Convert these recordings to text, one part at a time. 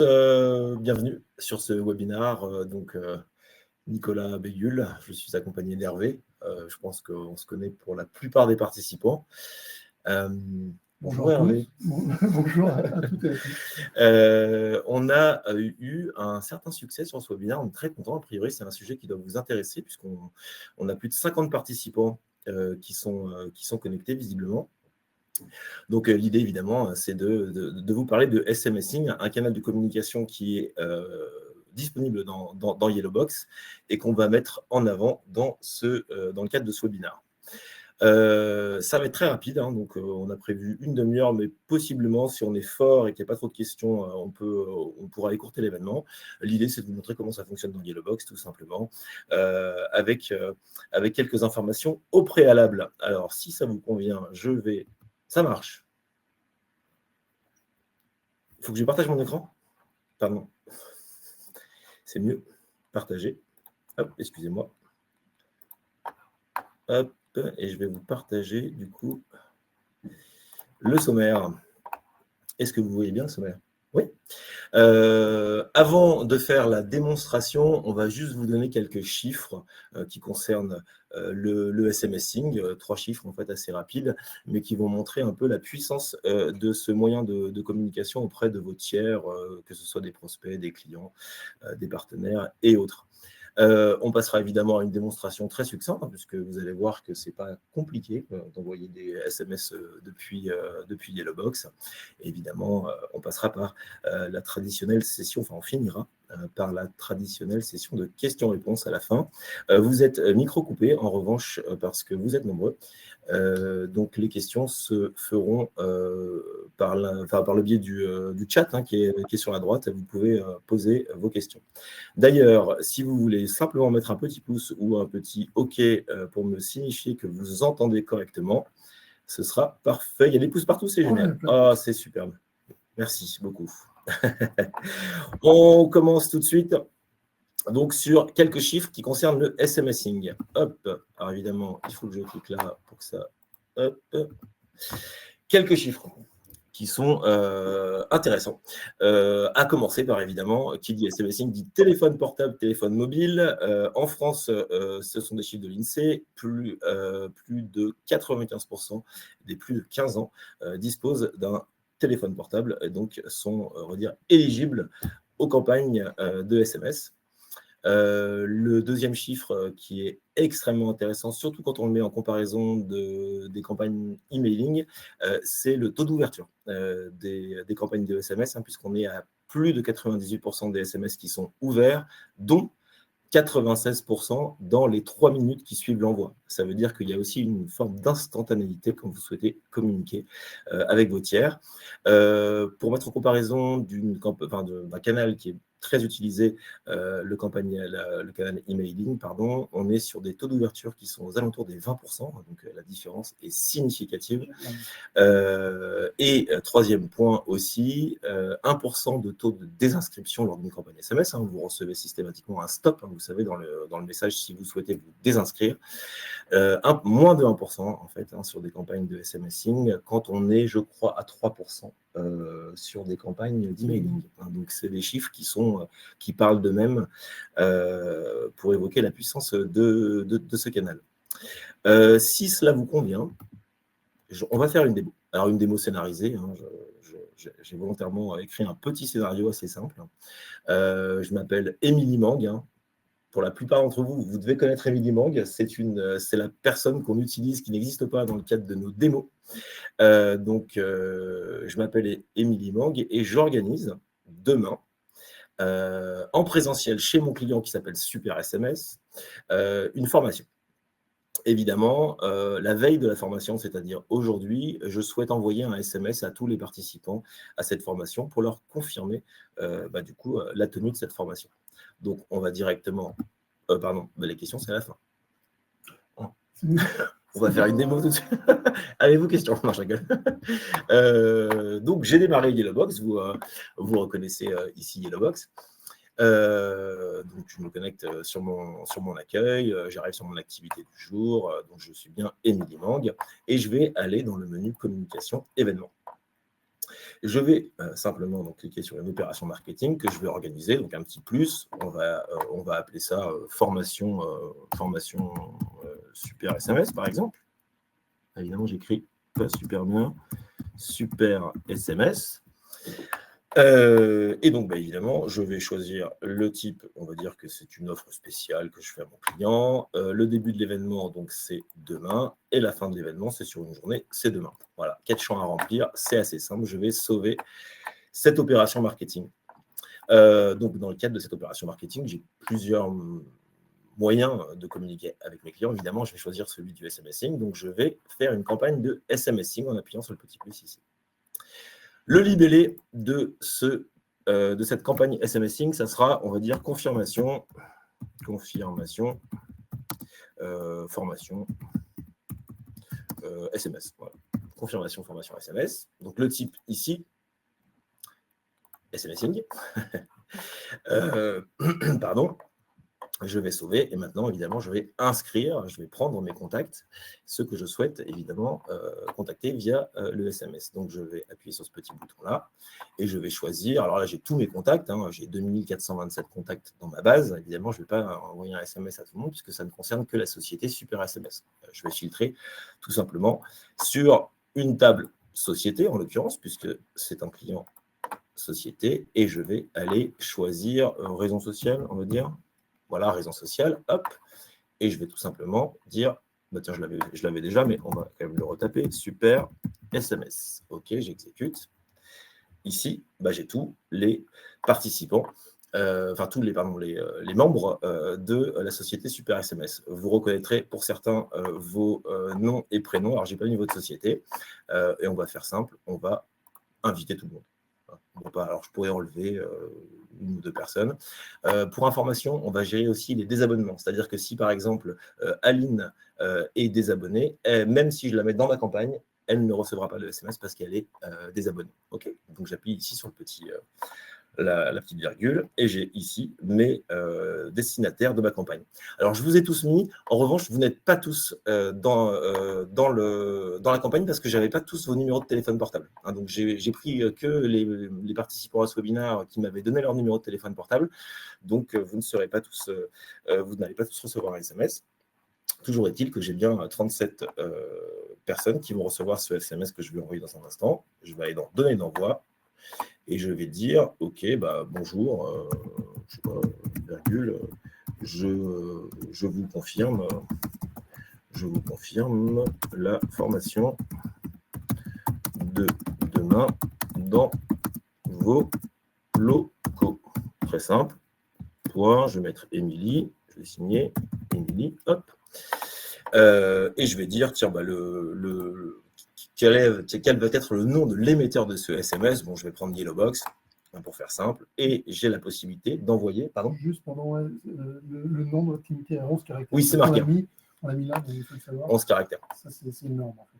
Bienvenue sur ce webinaire. Nicolas Béguul, je suis accompagné d'Hervé. Je pense qu'on se connaît pour la plupart des participants. Bonjour Hervé. Bonjour à toutes et à tous. On a eu un certain succès sur ce webinaire. On est très content. A priori, c'est un sujet qui doit vous intéresser puisqu'on a plus de 50 participants qui sont connectés visiblement. Donc, l'idée, évidemment, c'est de vous parler de SMSing, un canal de communication qui est disponible dans Yellowbox et qu'on va mettre en avant dans le cadre de ce webinaire. Ça va être très rapide, hein, donc on a prévu une demi-heure, mais possiblement, si on est fort et qu'il n'y a pas trop de questions, on pourra écourter l'événement. L'idée, c'est de vous montrer comment ça fonctionne dans Yellowbox, tout simplement, avec quelques informations au préalable. Alors, si ça vous convient, ça marche. Il faut que je partage mon écran ? Pardon. C'est mieux. Partager. Hop, excusez-moi. Hop, et je vais vous partager, du coup, le sommaire. Est-ce que vous voyez bien le sommaire ? Oui. Avant de faire la démonstration, on va juste vous donner quelques chiffres qui concernent le SMSing, 3 chiffres en fait assez rapides, mais qui vont montrer un peu la puissance de ce moyen de communication auprès de vos tiers, que ce soit des prospects, des clients, des partenaires et autres. On passera évidemment à une démonstration très succincte, hein, puisque vous allez voir que ce n'est pas compliqué d'envoyer des SMS depuis Yellowbox. Et évidemment, on passera par la traditionnelle session, enfin on finira par la traditionnelle session de questions-réponses à la fin. Vous êtes micro-coupé, en revanche, parce que vous êtes nombreux. Donc les questions se feront par le biais du chat qui est sur la droite. Vous pouvez poser vos questions. D'ailleurs, si vous voulez simplement mettre un petit pouce ou un petit OK pour me signifier que vous entendez correctement, ce sera parfait. Il y a des pouces partout, c'est génial. Ah, c'est superbe. Merci beaucoup. On commence tout de suite. Donc, sur quelques chiffres qui concernent le SMSing. Hop. Alors, évidemment, il faut que je clique là pour que ça... Hop. Quelques chiffres qui sont intéressants. À commencer par, évidemment, qui dit SMSing dit téléphone portable, téléphone mobile. En France, ce sont des chiffres de l'INSEE. Plus de 95% des plus de 15 ans disposent d'un téléphone portable et donc sont, on va dire, éligibles aux campagnes de SMS. Le deuxième chiffre qui est extrêmement intéressant, surtout quand on le met en comparaison des campagnes emailing, c'est le taux d'ouverture des campagnes de SMS, hein, puisqu'on est à plus de 98% des SMS qui sont ouverts, dont 96% dans les 3 minutes qui suivent l'envoi. Ça veut dire qu'il y a aussi une forme d'instantanéité quand vous souhaitez communiquer avec vos tiers. Pour mettre en comparaison d'un canal qui est très utilisé, le canal emailing, pardon, on est sur des taux d'ouverture qui sont aux alentours des 20%, donc la différence est significative. Et troisième point aussi, 1% de taux de désinscription lors d'une campagne SMS. Hein, vous recevez systématiquement un stop, hein, vous savez, dans le message si vous souhaitez vous désinscrire. Moins de 1% en fait, hein, sur des campagnes de SMSing, quand on est, je crois, à 3% sur des campagnes d'emailing. Hein, donc, c'est des chiffres qui parlent d'eux-mêmes pour évoquer la puissance de ce canal. Si cela vous convient, on va faire une démo. Alors, une démo scénarisée. Hein, j'ai volontairement écrit un petit scénario assez simple. Je m'appelle Émilie Mang. Hein. Pour la plupart d'entre vous, vous devez connaître Émilie Mang. C'est la personne qu'on utilise, qui n'existe pas dans le cadre de nos démos. Je m'appelle Émilie Mang et j'organise demain, en présentiel chez mon client qui s'appelle Super SMS, une formation. Évidemment, la veille de la formation, c'est-à-dire aujourd'hui, je souhaite envoyer un SMS à tous les participants à cette formation pour leur confirmer la tenue de cette formation. Donc, on va directement... les questions, c'est à la fin. On va faire une démo tout de suite. Avez-vous question ? Non, je rigole. Donc, j'ai démarré Yellowbox. Vous reconnaissez ici Yellowbox. Donc, je me connecte sur mon accueil. J'arrive sur mon activité du jour. Donc, je suis bien Émilie Mang. Et je vais aller dans le menu communication événements. Je vais simplement donc, cliquer sur une opération marketing que je vais organiser, donc un petit plus. On va appeler ça formation super SMS, par exemple. Évidemment, j'écris pas super bien. Super SMS. Et donc, évidemment, je vais choisir le type, on va dire que c'est une offre spéciale que je fais à mon client. Le début de l'événement, donc c'est demain. Et la fin de l'événement, c'est sur une journée, c'est demain. Voilà, 4 champs à remplir, c'est assez simple. Je vais sauver cette opération marketing. Donc, dans le cadre de cette opération marketing, j'ai plusieurs moyens de communiquer avec mes clients. Évidemment, je vais choisir celui du SMSing. Donc, je vais faire une campagne de SMSing en appuyant sur le petit plus ici. Le libellé de cette campagne SMSing, ça sera, on va dire, confirmation, formation, SMS. Voilà. Confirmation, formation, SMS. Donc, le type ici, SMSing. Pardon. Je vais sauver et maintenant, évidemment, je vais inscrire, je vais prendre mes contacts, ceux que je souhaite, évidemment, contacter via le SMS. Donc, je vais appuyer sur ce petit bouton-là et je vais choisir. Alors là, j'ai tous mes contacts. J'ai 2427 contacts dans ma base. Évidemment, je ne vais pas envoyer un SMS à tout le monde puisque ça ne concerne que la société Super SMS. Je vais filtrer tout simplement sur une table société, en l'occurrence, puisque c'est un client société et je vais aller choisir raison sociale, on va dire. Voilà, raison sociale, hop, et je vais tout simplement dire, tiens, je l'avais déjà, mais on va quand même le retaper, super, SMS. Ok, j'exécute. Ici, j'ai tous les participants, tous les membres de la société Super SMS. Vous reconnaîtrez pour certains vos noms et prénoms. Alors, je n'ai pas mis votre société, et on va faire simple, on va inviter tout le monde. Alors, je pourrais enlever une ou deux personnes. Pour information, on va gérer aussi les désabonnements. C'est-à-dire que si, par exemple, Aline est désabonnée, même si je la mets dans ma campagne, elle ne recevra pas de SMS parce qu'elle est désabonnée. Okay, donc, j'appuie ici sur le petit, la petite virgule et j'ai ici mes destinataires de ma campagne. Alors, je vous ai tous mis. En revanche, vous n'êtes pas tous dans la campagne parce que je n'avais pas tous vos numéros de téléphone portable. Donc, j'ai pris que les participants à ce webinaire qui m'avaient donné leur numéro de téléphone portable. Donc, vous ne serez pas tous, vous n'allez pas tous recevoir un SMS. Toujours est-il que j'ai bien 37 personnes qui vont recevoir ce SMS que je vais envoyer dans un instant. Je vais aller dans Données d'envoi. Et je vais dire, OK, bonjour, je sais pas, virgule, je vous confirme la formation de demain dans vos locaux. Très simple. Point, je vais mettre Émilie, je vais signer Émilie, hop. Et je vais dire, tiens, quel va être le nom de l'émetteur de ce SMS. Bon, je vais prendre Yellowbox pour faire simple. Et j'ai la possibilité d'envoyer, pardon. Juste pendant le nombre d'activités à 11 caractères. Oui, c'est marqué. On l'a mis là, mais il faut le savoir. 11 caractères. Ça, c'est énorme, en fait.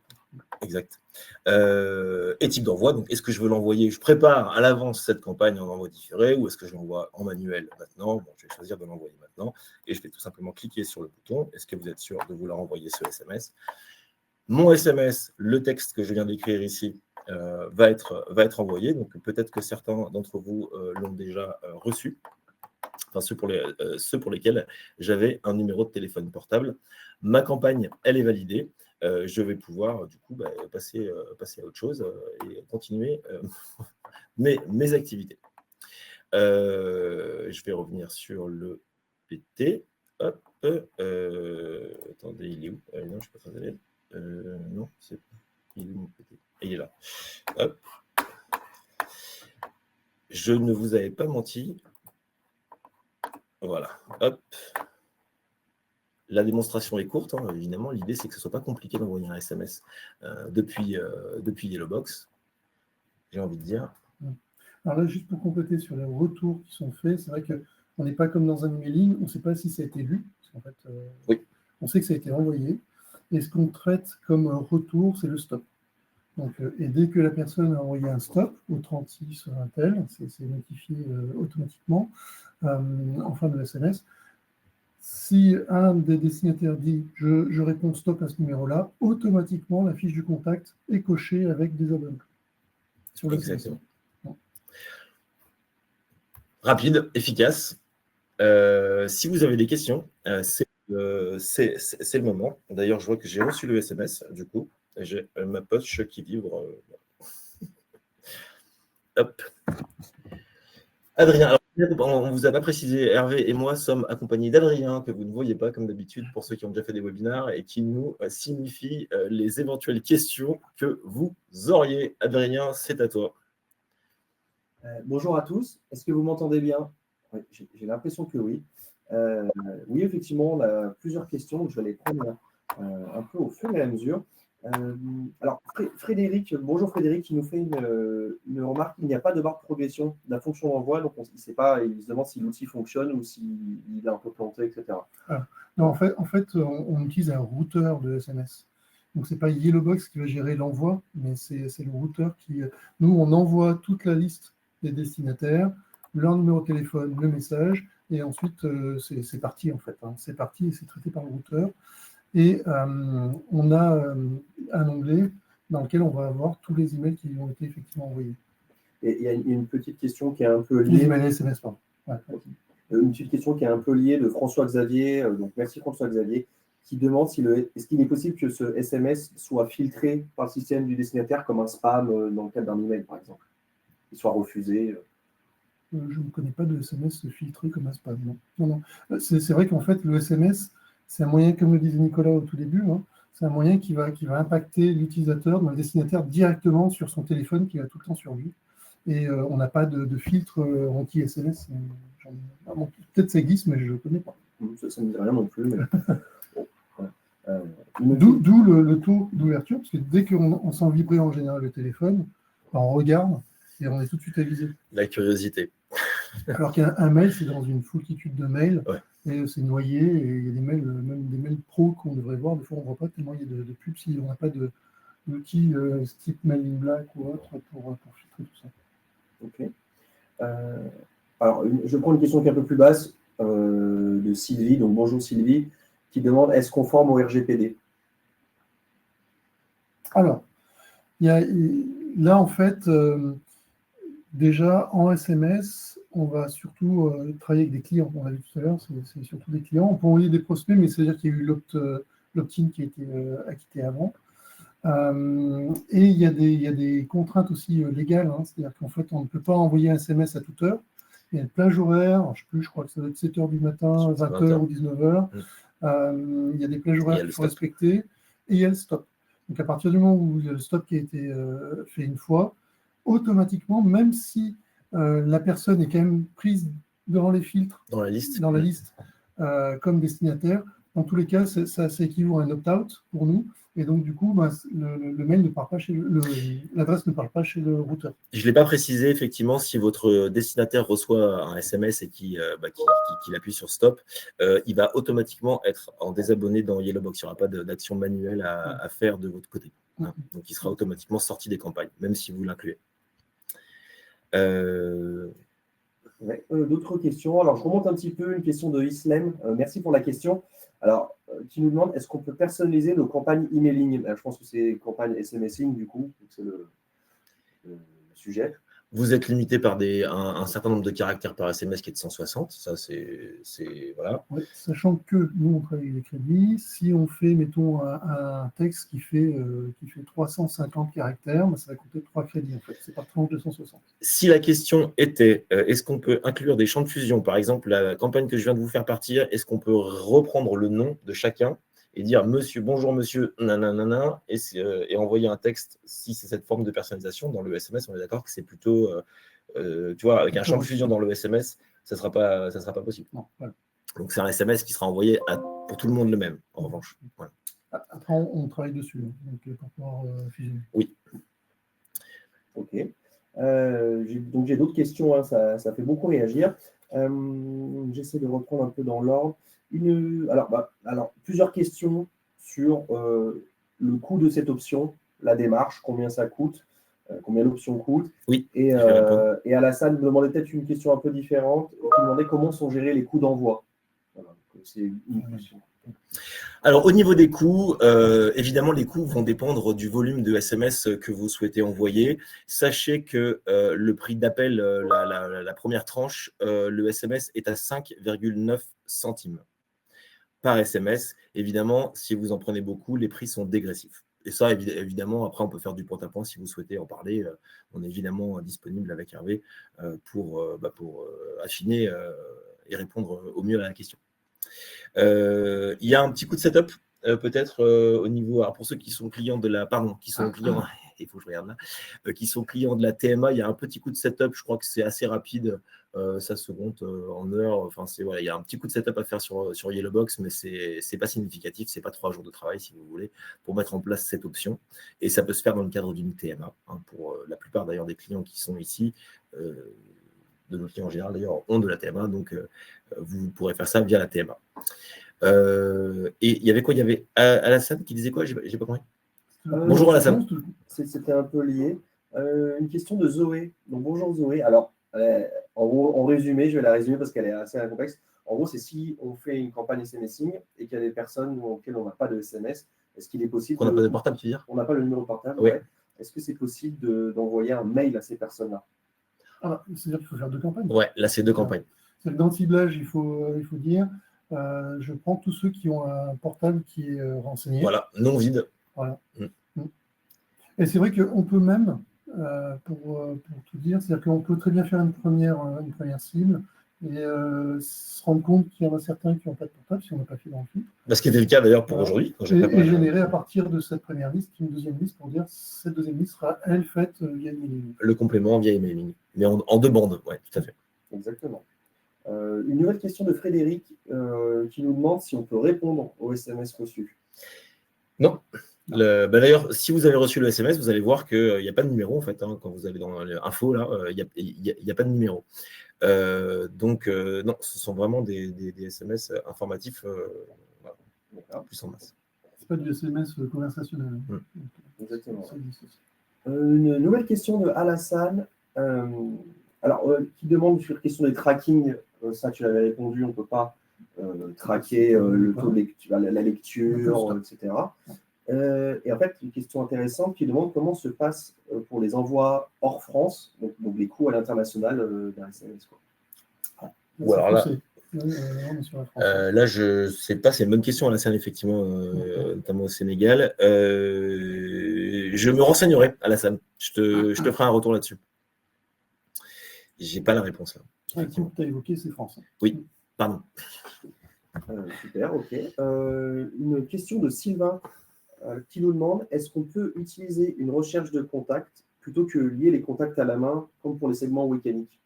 Exact. Et type d'envoi, donc est-ce que je veux l'envoyer? Je prépare à l'avance cette campagne en envoi différé ou est-ce que je l'envoie en manuel maintenant? Bon, je vais choisir de l'envoyer maintenant et je vais tout simplement cliquer sur le bouton. Est-ce que vous êtes sûr de vouloir envoyer ce SMS? Mon SMS, le texte que je viens d'écrire ici, va être envoyé. Donc, peut-être que certains d'entre vous l'ont déjà reçu. Enfin, ceux pour lesquels j'avais un numéro de téléphone portable. Ma campagne, elle est validée. Je vais pouvoir, du coup, passer à autre chose et continuer mes activités. Je vais revenir sur le PT. Hop. Attendez, il est où? Non, je ne suis pas très allé. Non, il est mon PT. Il est là. Hop. Je ne vous avais pas menti. Voilà. Hop. La démonstration est courte, évidemment. L'idée, c'est que ce ne soit pas compliqué d'envoyer un SMS depuis Yellowbox. J'ai envie de dire. Alors là, juste pour compléter sur les retours qui sont faits, c'est vrai qu'on n'est pas comme dans un emailing, on ne sait pas si ça a été lu. Parce qu'en fait, oui. On sait que ça a été envoyé. Et ce qu'on traite comme retour, c'est le stop. Donc, et dès que la personne a envoyé un stop au 36 un tel, c'est notifié automatiquement en fin de SMS. Si un des destinataires dit je réponds stop à ce numéro-là, automatiquement la fiche du contact est cochée avec des abonnés. sur le Exactement. SMS. Rapide, efficace. Si vous avez des questions, c'est le moment. D'ailleurs, je vois que j'ai reçu le SMS, du coup. J'ai ma poche qui vibre. Hop. Adrien, alors, on ne vous a pas précisé, Hervé et moi sommes accompagnés d'Adrien, que vous ne voyez pas comme d'habitude pour ceux qui ont déjà fait des webinaires et qui nous signifie les éventuelles questions que vous auriez. Adrien, c'est à toi. Bonjour à tous, est-ce que vous m'entendez bien? Oui, j'ai l'impression que oui. Oui, effectivement, on a plusieurs questions, donc je vais les prendre un peu au fur et à mesure. Alors, Frédéric, bonjour Frédéric, qui nous fait une remarque. Il n'y a pas de barre de progression de la fonction d'envoi, donc il ne sait pas, il se demande si l'outil fonctionne ou s'il est un peu planté, etc. Ah. Non, en fait on utilise un routeur de SMS. Donc, ce n'est pas Yellowbox qui va gérer l'envoi, mais c'est le routeur qui… Nous, on envoie toute la liste des destinataires, leur numéro de téléphone, le message, et ensuite, c'est parti, en fait. Hein. C'est parti et c'est traité par le routeur. Et on a un onglet dans lequel on va avoir tous les emails qui ont été effectivement envoyés. Et il y a une petite question qui est un peu Les liée… emails SMS, pardon. Ouais. Une petite question qui est un peu liée de François-Xavier. Donc, merci François-Xavier, qui demande est-ce qu'il est possible que ce SMS soit filtré par le système du destinataire comme un spam dans le cadre d'un email, par exemple, qu'il soit refusé. Je ne connais pas de SMS filtré comme un spam. Non. C'est vrai qu'en fait, le SMS, c'est un moyen, comme le disait Nicolas au tout début, hein, c'est un moyen qui va impacter l'utilisateur, le destinataire, directement sur son téléphone qui va tout le temps sur lui. Et on n'a pas de filtre anti-SMS. Peut-être ça existe, mais je ne connais pas. Ça ne me dit rien non plus. Mais… D'où le taux d'ouverture, parce que dès qu'on sent vibrer en général le téléphone, on regarde et on est tout de suite avisé. La curiosité. Alors qu'un mail, c'est dans une foultitude de mails, ouais. Et c'est noyé, et il y a des mails, même des mails pro qu'on devrait voir, des fois on ne voit pas tellement il y a de pubs si on n'a pas d'outils type Mail in Black ou autre pour filtrer tout ça. Ok. Alors, je prends une question qui est un peu plus basse de Sylvie. Donc, bonjour Sylvie, qui demande est-ce conforme au RGPD? Alors, là en fait, déjà en SMS, on va surtout travailler avec des clients. On l'a vu tout à l'heure, c'est surtout des clients. On peut envoyer des prospects, mais c'est-à-dire qu'il y a eu l'opt-in qui a été acquitté avant. Et il y a des contraintes aussi légales, hein, c'est-à-dire qu'en fait, on ne peut pas envoyer un SMS à toute heure. Il y a une plage horaire, je crois que ça doit être 7h du matin, 20h ou 19h. Il y a des plages horaires qu'il faut respecter, et il y a le stop. Donc à partir du moment où il y a le stop qui a été fait une fois, automatiquement, même si la personne est quand même prise dans les filtres, dans la liste, comme destinataire, dans tous les cas, ça équivaut à un opt-out pour nous. Et donc, du coup, le mail ne part pas l'adresse ne part pas chez le routeur. Je ne l'ai pas précisé, effectivement, si votre destinataire reçoit un SMS et qu'il appuie sur stop, il va automatiquement être en désabonné dans Yellowbox. Il n'y aura pas d'action manuelle à faire de votre côté. Hein. Donc, il sera automatiquement sorti des campagnes, même si vous l'incluez. D'autres questions? Alors, je remonte un petit peu une question de Islem. Merci pour la question. Alors, qui nous demande est-ce qu'on peut personnaliser nos campagnes emailing? Je pense que c'est campagne SMSing, du coup, c'est le sujet. Vous êtes limité par un certain nombre de caractères par SMS qui est de 160. Ça, voilà. Oui, sachant que nous, on travaille avec les crédits. Si on fait, mettons, un texte qui fait 350 caractères, ça va compter 3 crédits, en fait. C'est pas 260. Si la question était, est-ce qu'on peut inclure des champs de fusion? Par exemple, la campagne que je viens de vous faire partir, est-ce qu'on peut reprendre le nom de chacun et dire monsieur, bonjour monsieur, nanana, et envoyer un texte, si c'est cette forme de personnalisation, dans le SMS, on est d'accord que c'est plutôt, tu vois, avec un champ de fusion dans le SMS, ça ne sera pas possible. Non, voilà. Donc c'est un SMS qui sera envoyé pour tout le monde le même, en revanche. Voilà. Après, on travaille dessus, donc pour pouvoir fusionner. Oui. Ok. Donc j'ai d'autres questions, hein, ça fait beaucoup réagir. J'essaie de reprendre un peu dans l'ordre. Alors, plusieurs questions sur le coût de cette option, la démarche, combien ça coûte, combien l'option coûte. Oui. Et Alassane me demandait peut-être une question un peu différente, qui demandait comment sont gérés les coûts d'envoi. Voilà, c'est une question. Alors, au niveau des coûts, évidemment, les coûts vont dépendre du volume de SMS que vous souhaitez envoyer. Sachez que le prix d'appel, la première tranche, le SMS est à 5,9 centimes par SMS. Évidemment, si vous en prenez beaucoup, les prix sont dégressifs. Et ça, évidemment, après, on peut faire du point-à-point si vous souhaitez en parler. On est évidemment disponible avec Hervé pour affiner et répondre au mieux à la question. Il y a un petit coup de setup, peut-être au niveau. Alors pour ceux qui sont clients de la. Pardon, qui sont clients. Il faut que je regarde là. Qui sont clients de la TMA, il y a un petit coup de setup. Je crois que c'est assez rapide. Ça se compte en heures. Enfin, voilà, il y a un petit coup de setup à faire sur Yellowbox, mais c'est pas significatif. C'est pas 3 jours de travail, si vous voulez, pour mettre en place cette option. Et ça peut se faire dans le cadre d'une TMA. Pour la plupart d'ailleurs des clients qui sont ici. De nos clients en général d'ailleurs ont de la TMA, donc vous pourrez faire ça via la TMA. Et il y avait quoi? Il y avait Alassane qui disait quoi? J'ai pas compris. Bonjour Alassane. C'était un peu lié. Une question de Zoé. Donc bonjour Zoé. Alors, en résumé, je vais la résumer parce qu'elle est assez complexe. En gros, c'est si on fait une campagne SMSing et qu'il y a des personnes auxquelles on n'a pas de SMS, est-ce qu'il est possible... On n'a pas de portable, tu veux dire? On n'a pas le numéro de portable, oui. Ouais. Est-ce que c'est possible d'envoyer un mail à ces personnes-là? C'est-à-dire qu'il faut faire 2 campagnes. Ouais, là, c'est 2 campagnes. Dans le ciblage, il faut dire, je prends tous ceux qui ont un portable qui est renseigné. Voilà, non vide. Voilà. Et c'est vrai qu'on peut même, pour tout dire, c'est-à-dire qu'on peut très bien faire une première cible et se rendre compte qu'il y en a certains qui n'ont pas de portable si on n'a pas fait dans le filtre. Ce qui était le cas d'ailleurs pour aujourd'hui. Et générer à partir de cette première liste une deuxième liste pour dire cette deuxième liste sera, elle, faite via emailing. Le complément via emailing, mais en 2 bandes, oui, tout à fait. Exactement. Une nouvelle question de Frédéric qui nous demande si on peut répondre aux SMS reçus. Non. D'ailleurs, si vous avez reçu le SMS, vous allez voir qu'il n'y a pas de numéro en fait. Quand vous allez dans l'info, là, il n'y a pas de numéro. Donc, non, ce sont vraiment des SMS informatifs plus en masse. Ce n'est pas du SMS conversationnel. Exactement. Une nouvelle question de Alassane. Qui demande sur la question des tracking, ça tu l'avais répondu, on ne peut pas traquer le taux de lecture, la lecture, etc. Et en fait, une question intéressante qui demande comment se passe pour les envois hors France, donc les coûts à l'international d'un SMS. Ou alors là, je ne sais pas, c'est une bonne question, Alassane, effectivement, notamment au Sénégal. Je me renseignerai, Alassane. Je te ferai un retour là-dessus. Je n'ai pas la réponse là. Tu as évoqué, c'est France. Oui, pardon. Super, ok. Une question de Sylvain qui nous demande, est-ce qu'on peut utiliser une recherche de contacts plutôt que lier les contacts à la main, comme pour les segments Wikanic?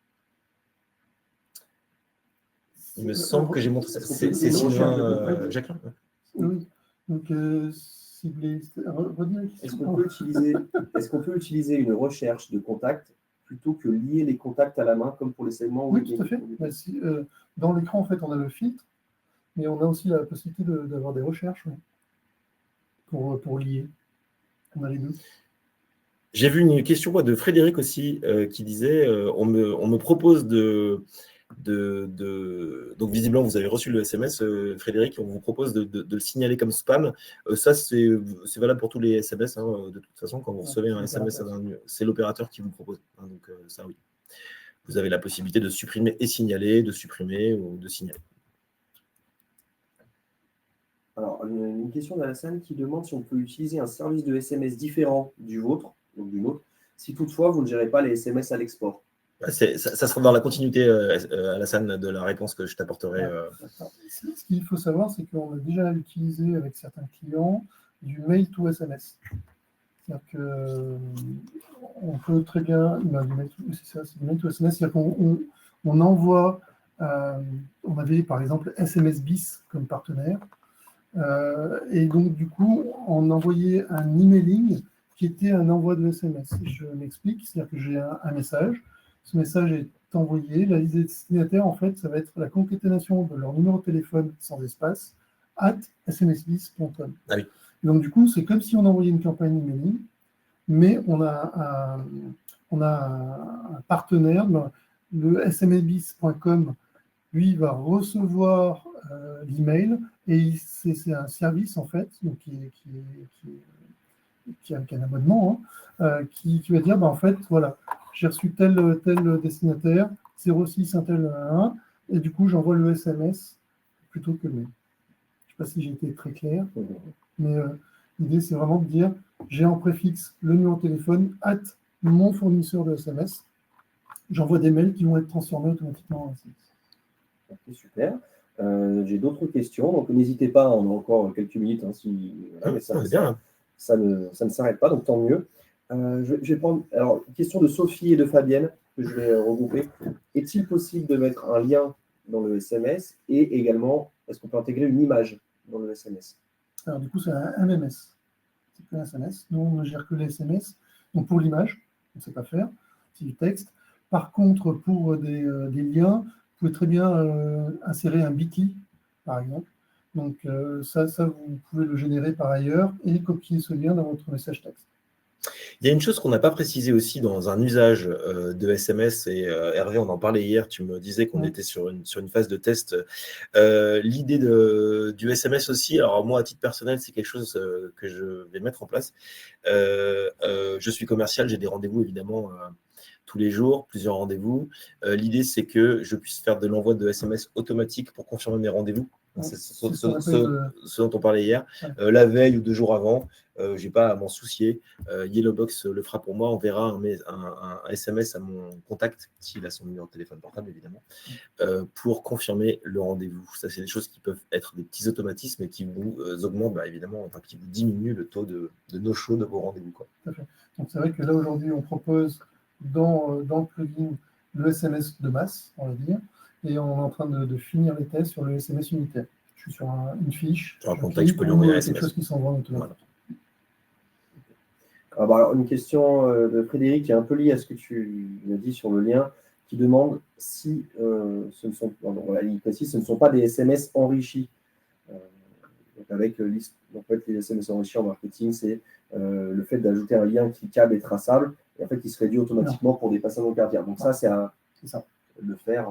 Il me semble que j'ai montré ça. C'est Sylvain Jacqueline. Oui. Donc, cibler. Est-ce qu'on peut utiliser une recherche de contacts plutôt que lier les contacts à la main, comme pour les segments? Oui, tout à fait. Dans l'écran, en fait, on a le filtre, mais on a aussi la possibilité d'avoir des recherches pour lier. On a les deux. J'ai vu une question de Frédéric aussi qui disait on me propose donc visiblement vous avez reçu le SMS, Frédéric, on vous propose de le signaler comme spam. Ça c'est valable pour tous les SMS, de toute façon quand vous recevez un SMS, c'est l'opérateur qui vous propose. Donc ça oui. Vous avez la possibilité de supprimer et signaler, de supprimer ou de signaler. Alors, une question d'Alassane qui demande si on peut utiliser un service de SMS différent du vôtre, donc du nôtre, si toutefois vous ne gérez pas les SMS à l'export. Ça sera dans la continuité, Alassane, de la réponse que je t'apporterai. Ce qu'il faut savoir, c'est qu'on a déjà utilisé avec certains clients du mail to SMS. C'est-à-dire qu'on peut très bien. C'est du mail to SMS, c'est-à-dire qu'on envoie. On avait par exemple SMS BIS comme partenaire. Et donc, du coup, on envoyait un emailing qui était un envoi de SMS. Je m'explique, c'est-à-dire que j'ai un message. Ce message est envoyé. La liste des destinataires, en fait, ça va être la concaténation de leur numéro de téléphone sans espace @smsbis.com. Ah oui. Donc, du coup, c'est comme si on envoyait une campagne emailing, mais on a un partenaire, le smsbis.com lui, il va recevoir l'email et c'est un service, en fait, donc qui a un abonnement, hein, qui va dire, en fait, voilà, j'ai reçu tel destinataire, 06 un tel 1, et du coup, j'envoie le SMS plutôt que le mail. Je ne sais pas si j'ai été très clair, mais l'idée, c'est vraiment de dire, j'ai en préfixe le numéro de téléphone, mon fournisseur de SMS, j'envoie des mails qui vont être transformés automatiquement en SMS. Okay, super. J'ai d'autres questions, donc n'hésitez pas, on a encore quelques minutes, hein, mais ça ne s'arrête pas, donc tant mieux. Je vais prendre alors, une question de Sophie et de Fabienne, que je vais regrouper. Est-il possible de mettre un lien dans le SMS et également, est-ce qu'on peut intégrer une image dans le SMS? Alors du coup, c'est un MMS, c'est pas un SMS. Nous, on ne gère que les SMS. Donc pour l'image, on ne sait pas faire, c'est du texte. Par contre, pour des liens, vous pouvez très bien insérer un Bitly, par exemple. Donc ça, vous pouvez le générer par ailleurs et copier ce lien dans votre message texte. Il y a une chose qu'on n'a pas précisée aussi dans un usage de SMS, et Hervé, on en parlait hier, tu me disais qu'on était sur une phase de test. L'idée du SMS aussi, alors moi, à titre personnel, c'est quelque chose que je vais mettre en place. Je suis commercial, j'ai des rendez-vous évidemment tous les jours, plusieurs rendez-vous. L'idée, c'est que je puisse faire de l'envoi de SMS automatique pour confirmer mes rendez-vous. C'est ce dont on parlait hier. La veille ou 2 jours avant, je n'ai pas à m'en soucier. Yellowbox le fera pour moi. On verra un SMS à mon contact, s'il a son numéro de téléphone portable, évidemment, pour confirmer le rendez-vous. Ça, c'est des choses qui peuvent être des petits automatismes et qui vous augmentent, évidemment, enfin, qui vous diminuent le taux de no-show de vos rendez-vous. Tout à fait. Donc, c'est vrai que là, aujourd'hui, on propose dans le plugin le SMS de masse, on va dire, et on est en train de finir les tests sur le SMS unitaire. Je suis sur une fiche, sur un contact, je peux lui envoyer un SMS. Quelque chose qui s'envoie automatiquement. Voilà. Alors, une question de Frédéric qui est un peu liée à ce que tu as dit sur le lien, qui demande si ce ne sont, il précise, ce ne sont pas des SMS enrichis. Donc avec liste, en fait, les SMS enrichis en marketing, c'est le fait d'ajouter un lien cliquable et traçable, et en fait, il se réduit automatiquement pour des patients non cardiaques. Donc ça, c'est ça. Le faire.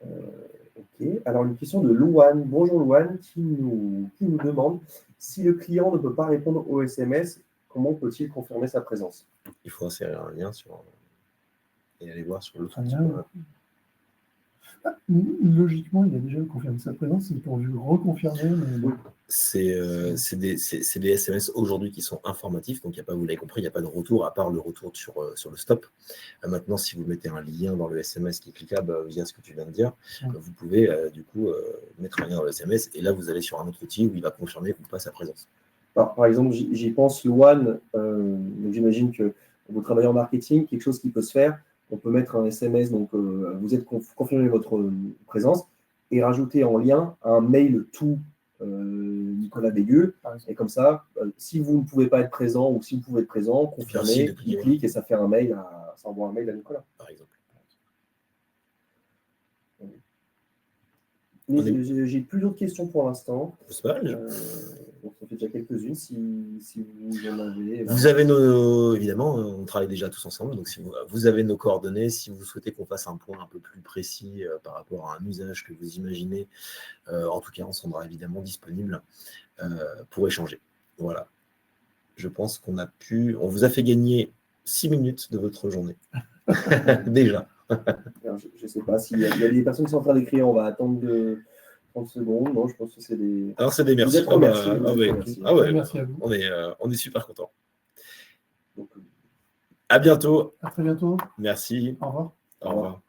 Ok. Alors, une question de Louane. Bonjour Louane, qui nous demande si le client ne peut pas répondre au SMS, comment peut-il confirmer sa présence? Il faut insérer un lien et aller voir sur l'autre. Logiquement, il a déjà confirmé sa présence, c'est pour lui reconfirmer. Mais... C'est des SMS aujourd'hui qui sont informatifs, donc vous l'avez compris, il n'y a pas de retour, à part le retour sur le stop. Maintenant, si vous mettez un lien dans le SMS qui est cliquable via ce que tu viens de dire, vous pouvez du coup mettre un lien dans le SMS, et là, vous allez sur un autre outil où il va confirmer ou pas sa présence. Alors, par exemple, j'y pense, Louane, donc j'imagine que vous travaillez en marketing, quelque chose qui peut se faire, on peut mettre un SMS, donc vous êtes confirmé votre présence, et rajouter en lien un mail tout Nicolas Bégueux, et comme ça, si vous ne pouvez pas être présent ou si vous pouvez être présent, confirmez, il clique et ça fait un mail, ça envoie un mail à Nicolas. Par exemple. J'ai plus d'autres questions pour l'instant. C'est pas mal. Donc ça fait déjà quelques-unes si vous en avez. Vous avez évidemment, on travaille déjà tous ensemble, donc si vous avez nos coordonnées, si vous souhaitez qu'on fasse un point un peu plus précis par rapport à un usage que vous imaginez, en tout cas, on sera évidemment disponible pour échanger. Voilà. Je pense qu'on vous a fait gagner 6 minutes de votre journée. Déjà. Alors, je ne sais pas s'il y a des personnes qui sont en train d'écrire, on va attendre 30 secondes. Non, je pense que c'est des. Alors, c'est des merci. Merci à vous. On est super contents. Donc, à bientôt. À très bientôt. Merci. Au revoir. Au revoir.